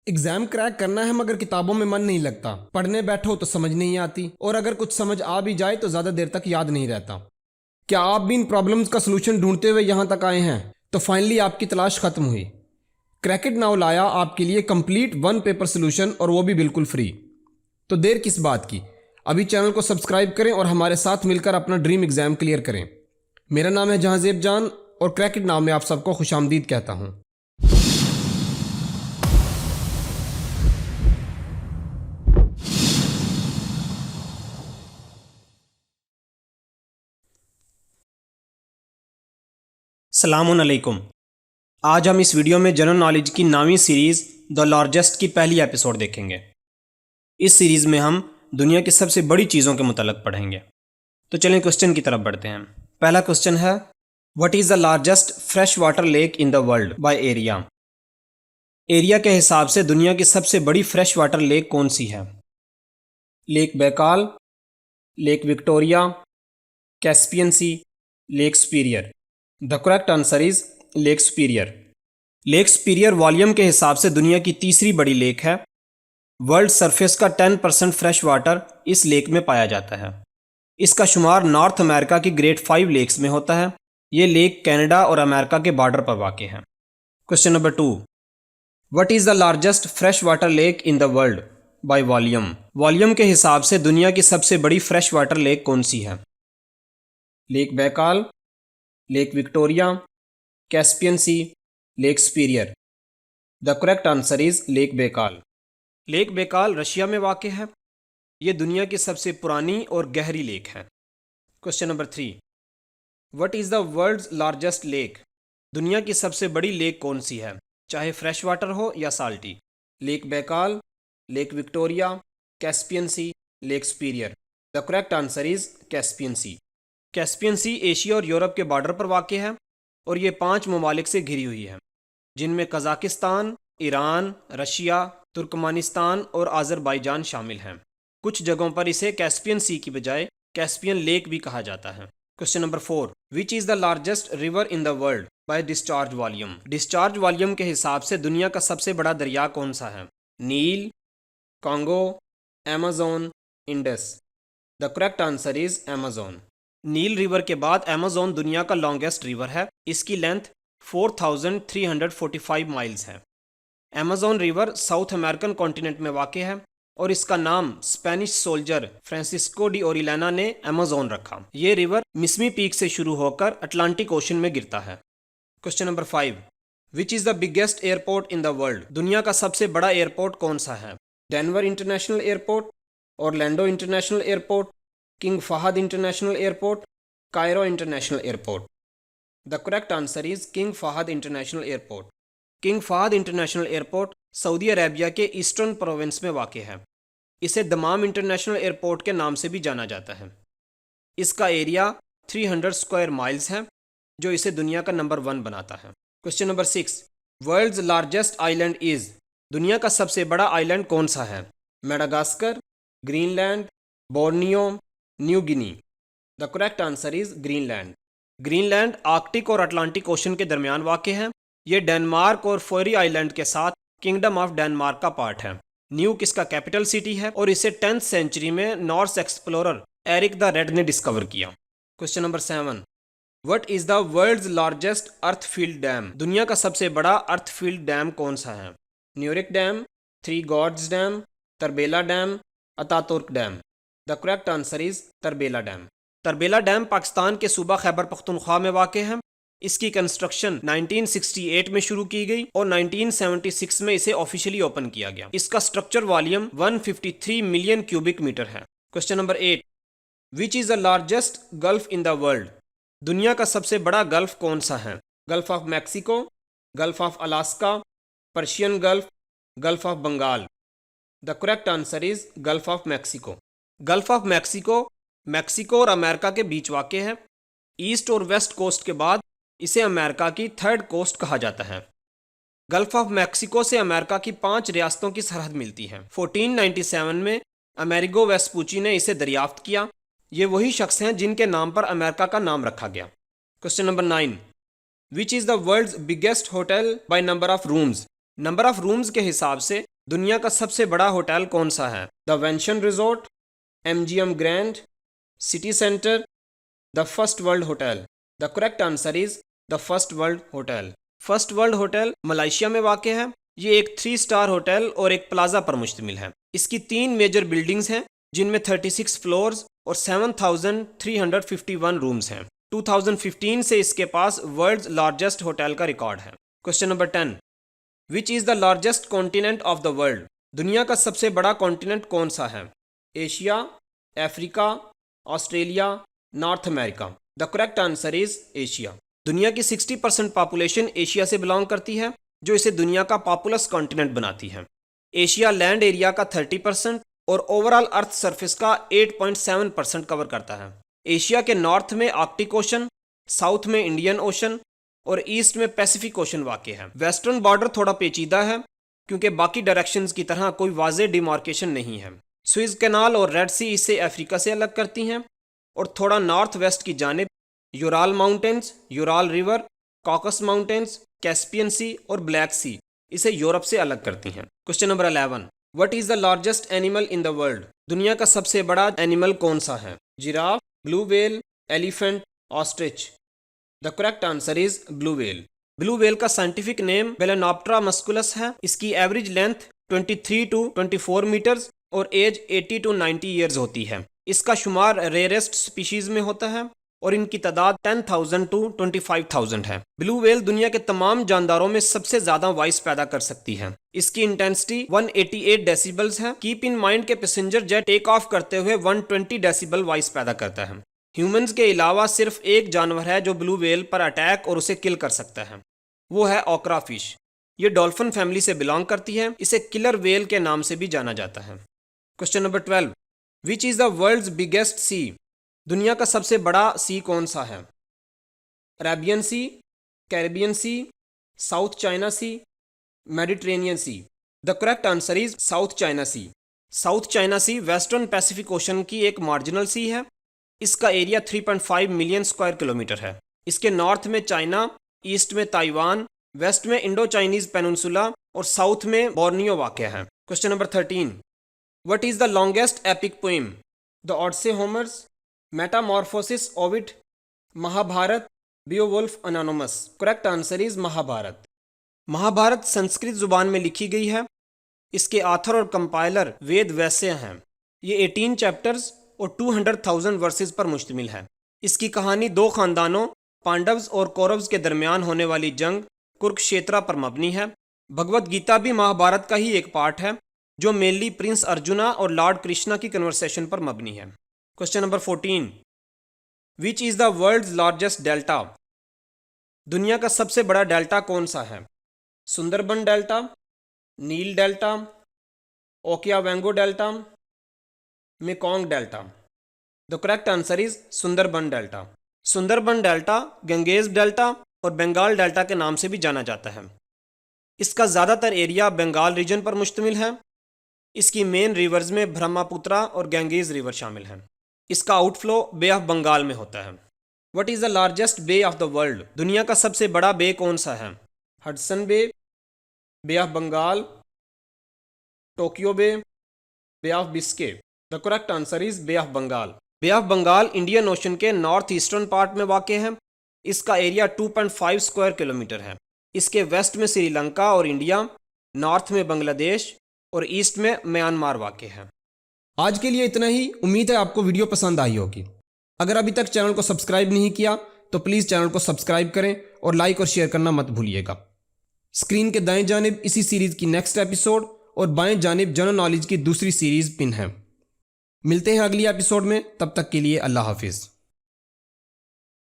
Exam crack करना है मगर किताबों में मन नहीं लगता, पढ़ने बैठो तो समझ नहीं आती और अगर कुछ समझ आ भी जाए तो ज़्यादा देर तक याद नहीं रहता। क्या आप भी इन प्रॉब्लम्स का सलूशन ढूंढते हुए यहाँ तक आए हैं? तो फाइनली आपकी तलाश खत्म हुई। क्रैकेट नाउ लाया आपके लिए कंप्लीट वन पेपर सोल्यूशन और वो भी बिल्कुल फ्री। तो देर किस बात की, अभी चैनल को सब्सक्राइब करें और हमारे साथ मिलकर अपना ड्रीम एग्जाम क्लियर करें। मेरा नाम है जहांजेब जान और क्रैकेट नाउ में आप सबको खुशामदीद कहता हूँ। सलामुन अलैकुम। आज हम इस वीडियो में जनरल नॉलेज की 9वीं सीरीज़ द लार्जेस्ट की पहली एपिसोड देखेंगे। इस सीरीज़ में हम दुनिया की सबसे बड़ी चीज़ों के मुतल्लिक़ पढ़ेंगे। तो चलें क्वेश्चन की तरफ बढ़ते हैं। पहला क्वेश्चन है, what is the largest fresh water lake in the world by area. Area के हिसाब से दुनिया की सबसे बड़ी फ्रेश वाटर लेक कौन सी है? Lake Baikal, Lake Victoria, Caspian Sea, Lake Superior. The correct answer is Lake Superior. Lake Superior volume के हिसाब से दुनिया की तीसरी बड़ी लेक है। वर्ल्ड सरफेस का 10% फ्रेश वाटर इस लेक में पाया जाता है। इसका शुमार नॉर्थ अमेरिका की ग्रेट 5 लेक्स में होता है। ये लेक कनाडा और अमेरिका के बॉर्डर पर वाक़ है। Question number 2, what is the largest fresh water lake in the world by volume. Volume के हिसाब से दुनिया की सबसे बड़ी फ्रेश वाटर लेक कौन सी है? Lake Baikal, Lake Victoria, Caspian Sea, Lake Superior. The correct answer is Lake Baikal. Lake Baikal Russia में वाक़ है। ये दुनिया की सबसे पुरानी और गहरी लेक है। Question number 3, what is the world's largest lake. दुनिया की सबसे बड़ी लेक कौन सी है, चाहे फ्रेश वाटर हो या salty? Lake Baikal, Lake Victoria, Caspian Sea, Lake Superior. The correct answer is Caspian Sea. Caspian Sea Asia और यूरोप के बॉर्डर पर वाक़ है और ये 5 ममालिक से घिरी हुई है, जिनमें कज़ाकिस्तान, ईरान, रशिया, तुर्कमानिस्तान और आज़रबाईजान शामिल हैं। कुछ जगहों पर इसे कैस्पियन सी की बजाय कैस्पियन लेक भी कहा जाता है। Question number 4, which is the largest river in the world by discharge volume. Discharge volume के हिसाब से दुनिया का सबसे बड़ा दरिया कौन सा है? नील, Congo, Amazon, Indus. The correct answer is Amazon. नील रिवर के बाद अमेज़न दुनिया का लॉन्गेस्ट रिवर है। इसकी लेंथ 4345 माइल्स है। Amazon river South American continent में वाक़ है और इसका नाम Spanish soldier Francisco de Orellana ने अमेज़न रखा। ये रिवर मिसमी पीक से शुरू होकर अटलांटिक ओशन में गिरता है। Question number 5, which is the biggest airport in the world. दुनिया का सबसे बड़ा एयरपोर्ट कौन सा है? Denver International Airport, Orlando International Airport, King Fahd International Airport, Cairo International Airport. The correct answer is King Fahd International Airport. King Fahd International Airport Saudi Arabia के eastern province में वाक़ है। इसे दमाम इंटरनेशनल एयरपोर्ट के नाम से भी जाना जाता है। इसका एरिया 300 स्क्वायर माइल्स है, जो इसे दुनिया का नंबर 1 बनाता है। Question number 6, world's largest island is. दुनिया का सबसे बड़ा आइलैंड कौन सा है? Madagascar, Greenland, Borneo, New Guinea. The correct answer is Greenland. Greenland Arctic और अटलांटिक ओशन के दरमियान वाक़ है। ये डेनमार्क और फौरी आइलैंड के साथ किंगडम ऑफ डेनमार्क का पार्ट है। न्यूक इसका कैपिटल सिटी है और इसे 10th सेंचुरी में Norse explorer Eric the Red ने डिस्कवर किया। Question number 7, what is the world's largest earthfill dam. दुनिया का सबसे बड़ा अर्थफील्ड डैम कौन सा है? Nurek dam, Three Gorges dam, Tarbela dam, Ataturk dam. The correct answer is Tarbela dam. Tarbela dam Pakistan के सूबा खैबर पख्तूनख्वा में वाक़ है। इसकी कंस्ट्रक्शन 1968 में शुरू की गई और 1976 में इसे ऑफिशियली ओपन किया गया। इसका structure volume 153 million cubic metre है। Question number 8, which is the largest gulf in the world. दुनिया का सबसे बड़ा गल्फ कौन सा है? Gulf of Mexico, Gulf of Alaska, Persian Gulf, Gulf of Bengal. The correct answer is Gulf of Mexico. Gulf of Mexico Mexico और America के बीच वाक़ है। ईस्ट और वेस्ट कोस्ट के बाद इसे अमेरिका की 3rd कोस्ट कहा जाता है। गल्फ ऑफ मैक्सिको से अमेरिका की 5 रियासतों की सरहद मिलती है। 1497 में अमेरिगो वेस्पूची ने इसे दरियाफ्त किया। ये वही शख्स हैं जिनके नाम पर अमेरिका का नाम रखा गया। Question number 9, which is the world's biggest hotel by number of rooms. Number of rooms के हिसाब से दुनिया का सबसे बड़ा होटल कौन सा है? The Venetian resort, MGM Grand, City Center, the First World Hotel. The correct answer is the First World Hotel. First World Hotel Malaysia में वाक़ है। ये एक 3 स्टार होटल और एक प्लाजा पर मुश्तमिल है। इसकी 3 मेजर बिल्डिंग्स हैं जिनमें 36 फ्लोर्स और 7,351 रूम्स हैं। 2015 से इसके पास वर्ल्ड्स लार्जेस्ट होटल का रिकॉर्ड है। Question number 10, which is the largest continent of the world? दुनिया का सबसे बड़ा कॉन्टिनेंट कौन सा है? Asia, Africa, Australia, north America. The correct answer is Asia. दुनिया की 60% पॉपुलेशन एशिया से बिलोंग करती है, जो इसे दुनिया का पॉपुलस कॉन्टिनेंट बनाती है। एशिया लैंड एरिया का 30% और ओवरऑल अर्थ सरफेस का 8.7% कवर करता है। एशिया के नॉर्थ में आर्कटिक ओशन, साउथ में इंडियन ओशन और ईस्ट में पैसिफिक ओशन वाक़ है। वेस्टर्न बॉर्डर थोड़ा पेचीदा है क्योंकि बाकी डायरेक्शंस की तरह कोई वाज़े डिमार्केशन नहीं है। स्विस कैनाल और रेड सी इसे अफ्रीका से अलग करती हैं और थोड़ा नॉर्थ वेस्ट की जानिब Ural Mountains, Ural River, Caucasus Mountains, Caspian Sea और ब्लैक सी इसे यूरोप से अलग करती हैं। Question number 11, what is the largest animal in the world? दुनिया का सबसे बड़ा एनिमल कौन सा है? Giraffe, blue whale, elephant, ostrich. The correct answer is blue whale. Blue whale का साइंटिफिक नेम बेलेनोप्टेरा मस्कुलस है। इसकी एवरेज लेंथ 23 टू 24 मीटर्स और एज 80 टू 90 ईयर्स होती है। इसका शुमार रेयरेस्ट स्पीशीज में होता है और इनकी तादाद 10,000 टू 25,000 है। ब्लू व्हेल दुनिया के तमाम जानदारों में सबसे ज्यादा वॉइस पैदा कर सकती है। इसकी इंटेंसिटी 188 डेसिबल्स है। कीप इन माइंड के पैसेंजर जेट टेक ऑफ करते हुए 120 डेसिबल वॉइस पैदा करता है। ह्यूमंस के अलावा सिर्फ एक जानवर है जो ब्लू व्हेल पर अटैक और उसे किल कर सकता है, वो है ओकरा फिश। ये डॉल्फिन फैमिली से बिलोंग करती है। इसे किलर व्हेल के नाम से भी जाना जाता है। Question number 12, which is the world's biggest sea? दुनिया का सबसे बड़ा सी कौन सा है? Arabian Sea, Caribbean Sea, South China Sea, Mediterranean Sea. The correct answer is South China Sea. South China Sea western Pacific Ocean की एक marginal सी है। इसका एरिया 3.5 मिलियन स्क्वायर किलोमीटर है। इसके नॉर्थ में चाइना, ईस्ट में ताइवान, वेस्ट में Indo Chinese peninsula और साउथ में बोर्नियो वाक़ है। Question number 13, what is the longest epic poem? The Odyssey Homer's, Metamorphosis Ovid, Mahabharata, Beowulf anonymous. Correct answer is Mahabharata. Mahabharata Sanskrit जुबान में लिखी गई है। इसके ऑथर और कंपाइलर वेद व्यास हैं। ये 18 चैप्टर्स और 200,000 वर्सेस पर मुश्तमिल है। इसकी कहानी 2 खानदानों पांडव्स और कौरव्स के दरमियान होने वाली जंग कुरुक्षेत्र पर मबनी है। भगवत गीता भी महाभारत का ही एक पार्ट है जो मेनली प्रिंस अर्जुना और लॉर्ड कृष्णा की कन्वर्सेशन पर मबनी है। Question number 14, which is the world's largest delta? दुनिया का सबसे बड़ा डेल्टा कौन सा है? सुंदरबन डेल्टा, नील delta, Okavango delta, Mekong delta. The correct answer is Sundarban delta. Sundarban delta Ganges delta और बंगाल डेल्टा के नाम से भी जाना जाता है। इसका ज़्यादातर एरिया बंगाल रीजन पर मुश्तमिल है। इसकी मेन रिवर्स में ब्रह्मपुत्रा और गंगेज रिवर शामिल हैं। इसका आउटफ्लो बे ऑफ बंगाल में होता है। What is the largest bay of the world? दुनिया का सबसे बड़ा बे कौन सा है? Hudson Bay, Bay of Bengal, Tokyo Bay, Bay of Biscay. The correct answer is Bay of Bengal. Bay of Bengal Indian Ocean के नॉर्थ ईस्टर्न पार्ट में वाक़ है। इसका एरिया 2.5 स्क्वायर किलोमीटर है। इसके वेस्ट में श्रीलंका और इंडिया, नॉर्थ में बांग्लादेश और ईस्ट में म्यांमार वाक़ है। आज के लिए इतना ही। उम्मीद है आपको वीडियो पसंद आई होगी। अगर अभी तक चैनल को सब्सक्राइब नहीं किया तो प्लीज़ चैनल को सब्सक्राइब करें और लाइक और शेयर करना मत भूलिएगा। स्क्रीन के दाएं जानिब इसी सीरीज़ की नेक्स्ट एपिसोड और बाएं जानिब जनरल नॉलेज की दूसरी सीरीज़ पिन है। मिलते हैं अगली एपिसोड में, तब तक के लिए अल्लाह हाफिज़।